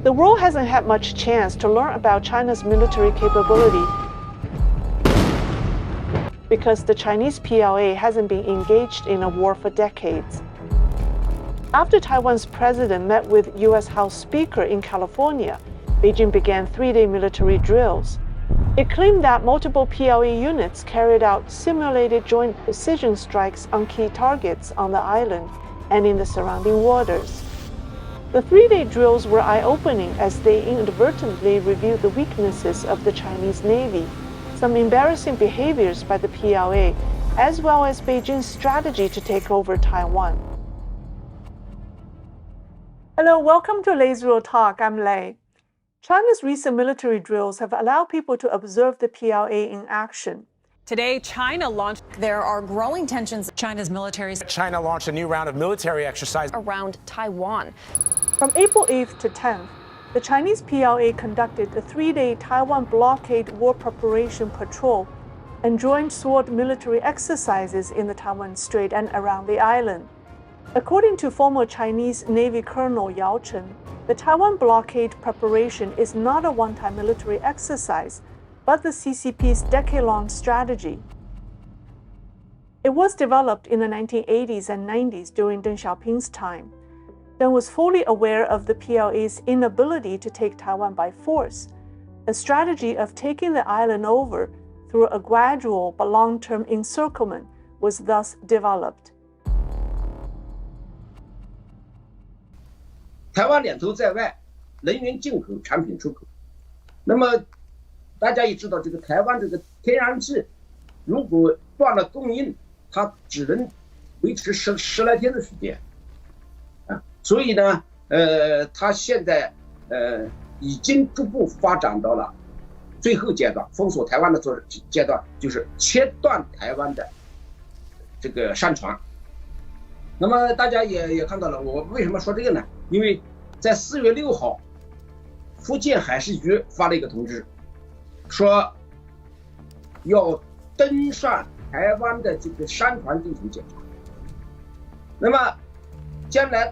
The world hasn't had much chance to learn about China's military capability because the Chinese PLA hasn't been engaged in a war for decades. After Taiwan's president met with U.S. House Speaker in California, Beijing began three-day military drills. It claimed that multiple PLA units carried out simulated joint precision strikes on key targets on the island and in the surrounding waters. The three-day drills were eye-opening as they inadvertently revealed the weaknesses of the Chinese Navy, some embarrassing behaviors by the PLA, as well as Beijing's strategy to take over Taiwan. Hello, welcome to Leisrealtalk. I'm Lei. China's recent military drills have allowed people to observe the PLA in action. Today, China launched. There are growing tensions. China's military. China launched a new round of military exercise Around Taiwan. From April 8th to 10th, the Chinese PLA conducted a three-day Taiwan blockade war preparation patrol and joint sword military exercises in the Taiwan Strait and around the island. According to former Chinese Navy Colonel Yao Chen, the Taiwan blockade preparation is not a one-time military exercise, but the CCP's decade-long strategy. It was developed in the 1980s and 90s during Deng Xiaoping's time. Deng was fully aware of the PLA's inability to take Taiwan by force. A strategy of taking the island over through a gradual but long-term encirclement was thus developed. 台湾两头在外，能源进口、产品出口。那么大家也知道，这个台湾这个天然气，如果断了供应，它只能维持十来天的时间，啊，所以呢，它现在已经逐步发展到了最后阶段，封锁台湾的阶段，就是切断台湾的这个商船。那么大家也看到了，我为什么说这个呢？因为在4月6号，福建海事局发了一个通知，说要登上台湾的这个商船进行检查。那么将来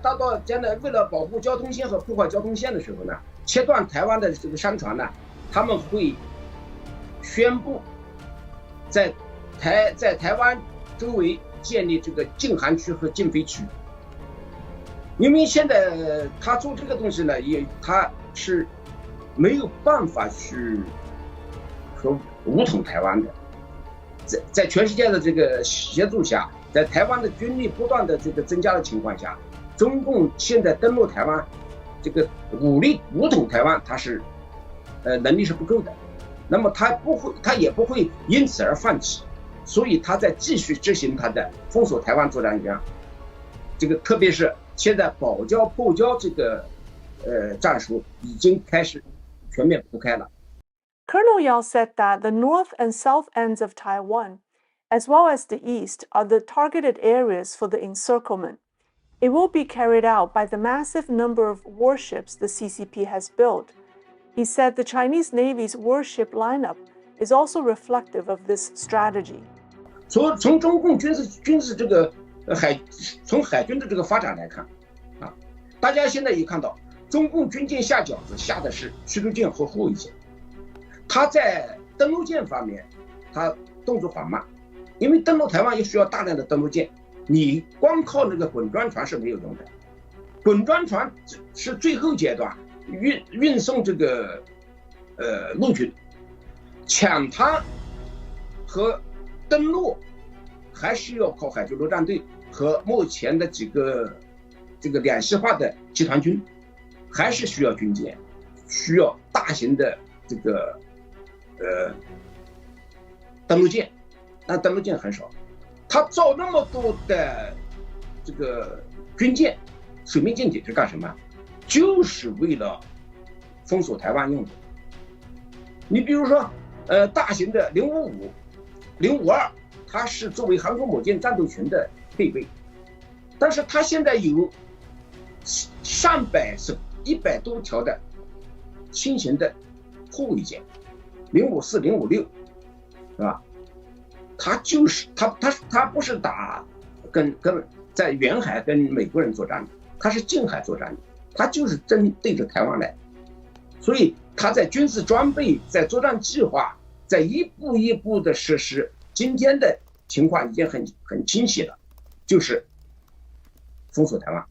为了保护交通线和破坏交通线的时候呢，切断台湾的这个商船呢，他们会宣布在台湾周围建立这个禁航区和禁飞区。因为现在他做这个东西呢，他是没有办法去说武统台湾的。在全世界的这个协助下，在台湾的军力不断的这个增加的情况下，中共现在登陆台湾，这个武力武统台湾，它是能力是不够的。那么他也不会因此而放弃，所以他在继续执行他的封锁台湾作战样。这个特别是现在保交破交这个战术已经开始全面铺开了。Colonel Yao said that the north and south ends of Taiwan, as well as the east, are the targeted areas for the encirclement. It will be carried out by the massive number of warships the CCP has built. He said the Chinese Navy's warship lineup is also reflective of this strategy. 从中共军事这个从海军的这个发展来看，啊，大家现在也看到，中共军舰下饺子下的是驱逐舰和护卫舰。他在登陆舰方面，他动作缓慢，因为登陆台湾也需要大量的登陆舰，你光靠那个滚装船是没有用的。滚装船是最后阶段运送这个陆军，抢滩和登陆还是要靠海军陆战队和目前的几个这个两栖化的集团军，还是需要军舰，需要大型的这个登陆舰，但登陆舰很少。他造那么多的这个军舰、水面舰艇是干什么？就是为了封锁台湾用的。你比如说，大型的055、052，它是作为航空母舰战斗群的配备，但是它现在有上百艘、100多条的轻型的护卫舰，054、056，是吧？它就是它不是打跟在远海跟美国人作战的，它是近海作战的，它就是针对着台湾来。所以他在军事装备、在作战计划、在一步一步的实施。今天的情况已经很清晰了，就是封锁台湾。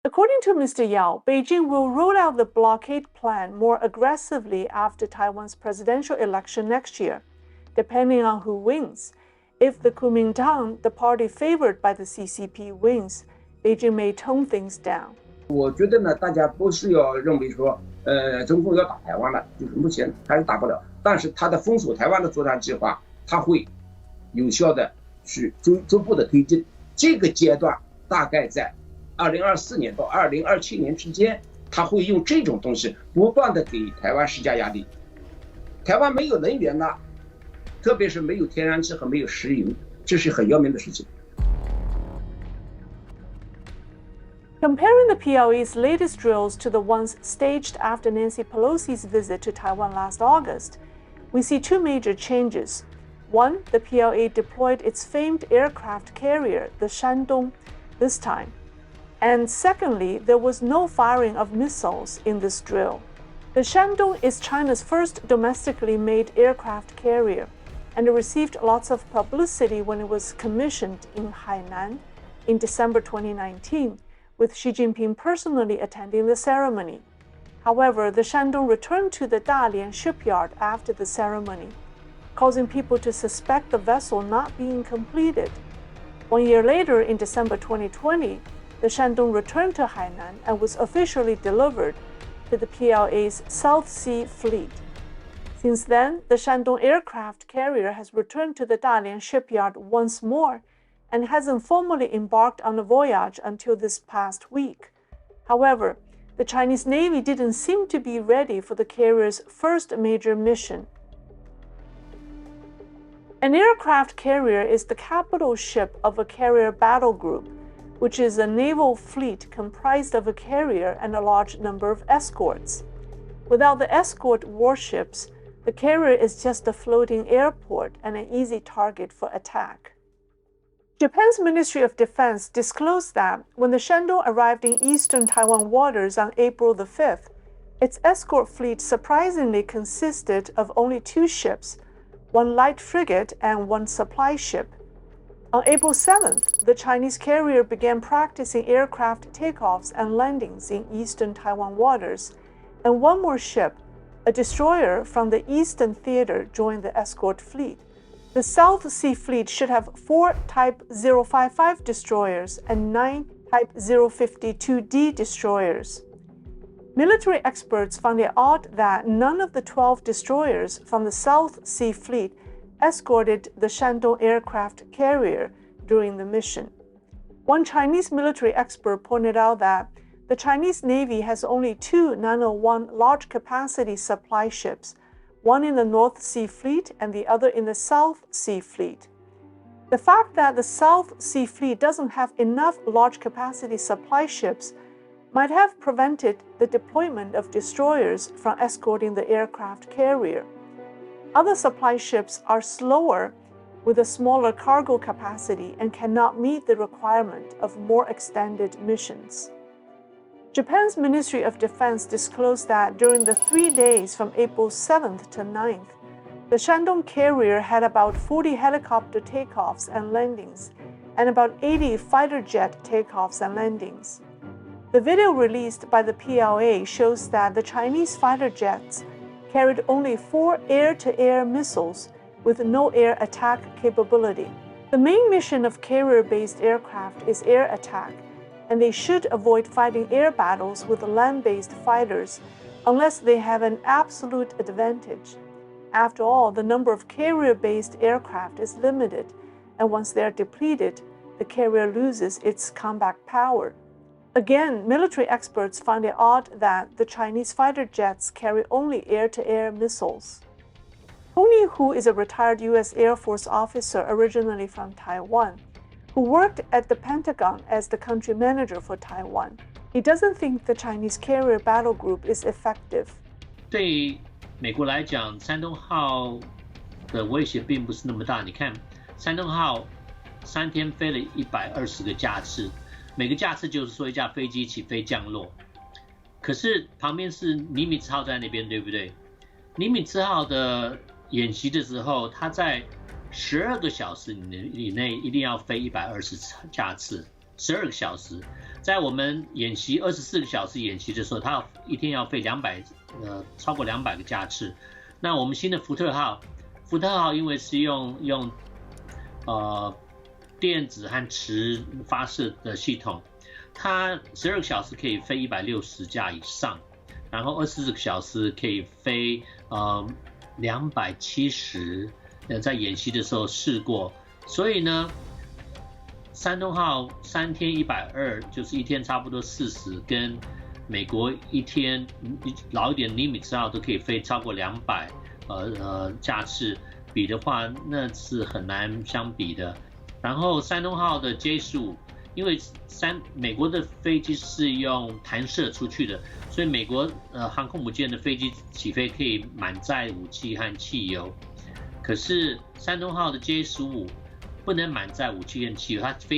According to Mr. Yao, Beijing will roll out the blockade plan more aggressively after Taiwan's presidential election next year, depending on who wins. If the Kuomintang, the party favored by the CCP, wins, Beijing may tone things down. 我觉得呢，大家不是要认为说，中共要打台湾了，就是目前还是打不了。但是他的封锁台湾的作战计划，他会有效的去逐步的推进。这个阶段大概在2024年到2027年之间，他会用这种东西不断的给台湾施加压力。台湾没有能源了，特别是没有天然气和没有石油，这是很要命的事情。Comparing the PLA's latest drills to the ones staged after Nancy Pelosi's visit to Taiwan last August, we see two major changes. One, the PLA deployed its famed aircraft carrier, the Shandong, this time. And secondly, there was no firing of missiles in this drill. The Shandong is China's first domestically made aircraft carrier, and it received lots of publicity when it was commissioned in Hainan in December 2019, with Xi Jinping personally attending the ceremony. However, the Shandong returned to the Dalian shipyard after the ceremony, causing people to suspect the vessel not being completed. 1 year later, in December 2020, the Shandong returned to Hainan and was officially delivered to the PLA's South Sea Fleet. Since then, the Shandong aircraft carrier has returned to the Dalian shipyard once more and hasn't formally embarked on a voyage until this past week. However, the Chinese Navy didn't seem to be ready for the carrier's first major mission. An aircraft carrier is the capital ship of a carrier battle group, which is a naval fleet comprised of a carrier and a large number of escorts. Without the escort warships, the carrier is just a floating airport and an easy target for attack. Japan's Ministry of Defense disclosed that when the Shandong arrived in eastern Taiwan waters on April the 5th, its escort fleet surprisingly consisted of only 2 ships, 1 light frigate and 1 supply ship. On April 7th, the Chinese carrier began practicing aircraft takeoffs and landings in eastern Taiwan waters, and 1 more ship, a destroyer from the Eastern Theater, joined the escort fleet. The South Sea Fleet should have 4 Type 055 destroyers and 9 Type 052D destroyers. Military experts found it odd that none of the 12 destroyers from the South Sea Fleet escorted the Shandong aircraft carrier during the mission. One Chinese military expert pointed out that the Chinese Navy has only 2 901 large-capacity supply ships, one in the North Sea Fleet and the other in the South Sea Fleet. The fact that the South Sea Fleet doesn't have enough large-capacity supply ships might have prevented the deployment of destroyers from escorting the aircraft carrier. Other supply ships are slower with a smaller cargo capacity and cannot meet the requirement of more extended missions. Japan's Ministry of Defense disclosed that during the 3 days from April 7th to 9th, the Shandong carrier had about 40 helicopter takeoffs and landings and about 80 fighter jet takeoffs and landings. The video released by the PLA shows that the Chinese fighter jets carried only 4 air-to-air missiles with no air attack capability. The main mission of carrier-based aircraft is air attack, and they should avoid fighting air battles with land-based fighters unless they have an absolute advantage. After all, the number of carrier-based aircraft is limited, and once they are depleted, the carrier loses its combat power. Again, military experts find it odd that the Chinese fighter jets carry only air-to-air missiles. Tony Hu is a retired U.S. Air Force officer originally from Taiwan, who worked at the Pentagon as the country manager for Taiwan. He doesn't think the Chinese carrier battle group is effective. 对美国来讲，山东号的威胁并不是那么大。你看，山东号3天飞了120个架次，每个架次就是说一架飞机起飞降落。可是旁边是尼米兹号在那边，对不对？尼米兹号的演习的时候，它在12个小时以内一定要飞120架次，12个小时。在我们演习24个小时演习的时候，它一天要飞超过200个架次。那我们新的福特号因为是用电子和磁发射的系统，它12个小时可以飞160架以上，然后24个小时可以飞270，在演习的时候试过，所以呢，山东号3天120，就是一天差不多40，跟美国一天老一点尼米兹号都可以飞超过200架次比的话，那是很难相比的。然后山东号的 J15，因为美国的飞机是用弹射出去的，所以美国航空母舰的飞机起飞可以满载武器和汽油，可是山东号的 J15不能满载武器和汽油，它起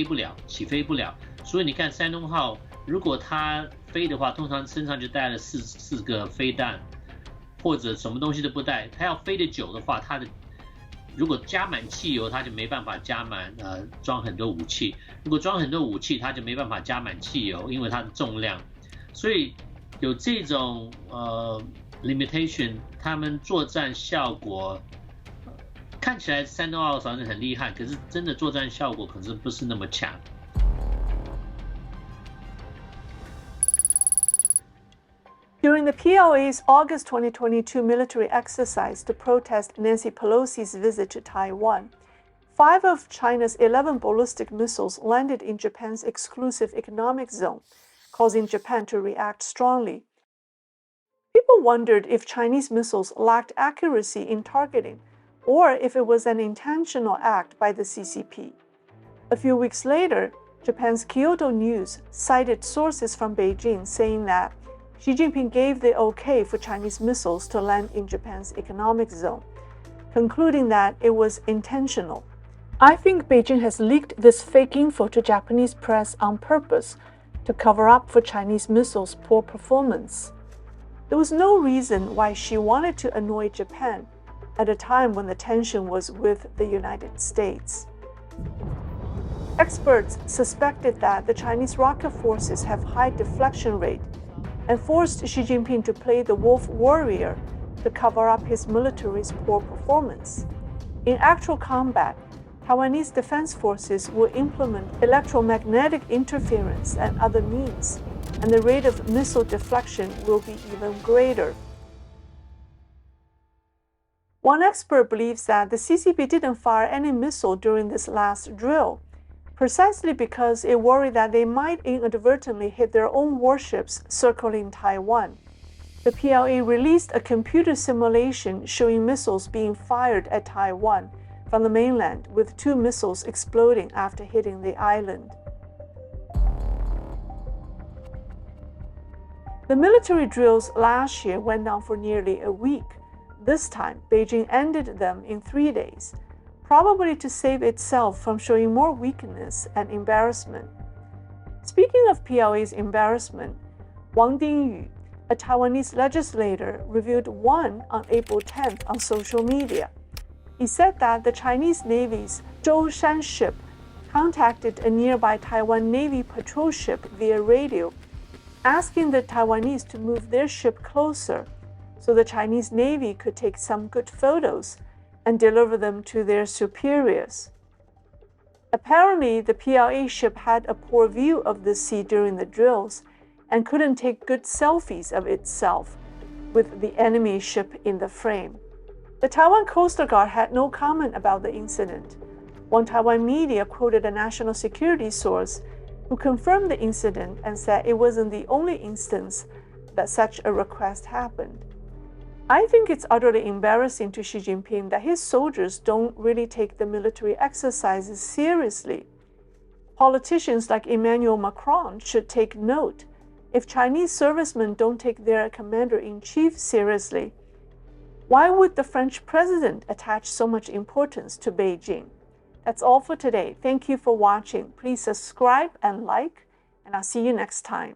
飞不了。所以你看山东号如果它飞的话，通常身上就带了四个飞弹，或者什么东西都不带。它要飞得久的话，如果加满汽油，它就没办法装很多武器；如果装很多武器，它就没办法加满汽油，因为它的重量。所以有这种limitation， 他们作战效果看起来山东号好像很厉害，可是真的作战效果可是不是那么强。During the PLA's August 2022 military exercise to protest Nancy Pelosi's visit to Taiwan, 5 of China's 11 ballistic missiles landed in Japan's exclusive economic zone, causing Japan to react strongly. People wondered if Chinese missiles lacked accuracy in targeting, or if it was an intentional act by the CCP. A few weeks later, Japan's Kyodo News cited sources from Beijing saying that Xi Jinping gave the okay for Chinese missiles to land in Japan's economic zone, concluding that it was intentional. I think Beijing has leaked this fake info to Japanese press on purpose to cover up for Chinese missiles' poor performance. There was no reason why Xi wanted to annoy Japan at a time when the tension was with the United States. Experts suspected that the Chinese rocket forces have high deflection rate and forced Xi Jinping to play the wolf warrior to cover up his military's poor performance. In actual combat, Taiwanese defense forces will implement electromagnetic interference and other means, and the rate of missile deflection will be even greater. One expert believes that the CCP didn't fire any missile during this last drill, precisely because it worried that they might inadvertently hit their own warships circling Taiwan. The PLA released a computer simulation showing missiles being fired at Taiwan from the mainland, with 2 missiles exploding after hitting the island. The military drills last year went on for nearly a week. This time, Beijing ended them in 3 days, probably to save itself from showing more weakness and embarrassment. Speaking of PLA's embarrassment, Wang Dingyu, a Taiwanese legislator, revealed one on April 10th on social media. He said that the Chinese Navy's Zhoushan ship contacted a nearby Taiwan Navy patrol ship via radio, asking the Taiwanese to move their ship closer so the Chinese Navy could take some good photos and deliver them to their superiors. Apparently, the PLA ship had a poor view of the sea during the drills and couldn't take good selfies of itself with the enemy ship in the frame. The Taiwan Coast Guard had no comment about the incident. One Taiwan media quoted a national security source who confirmed the incident and said it wasn't the only instance that such a request happened. I think it's utterly embarrassing to Xi Jinping that his soldiers don't really take the military exercises seriously. Politicians like Emmanuel Macron should take note. If Chinese servicemen don't take their commander-in-chief seriously, why would the French president attach so much importance to Beijing? That's all for today. Thank you for watching. Please subscribe and like, and I'll see you next time.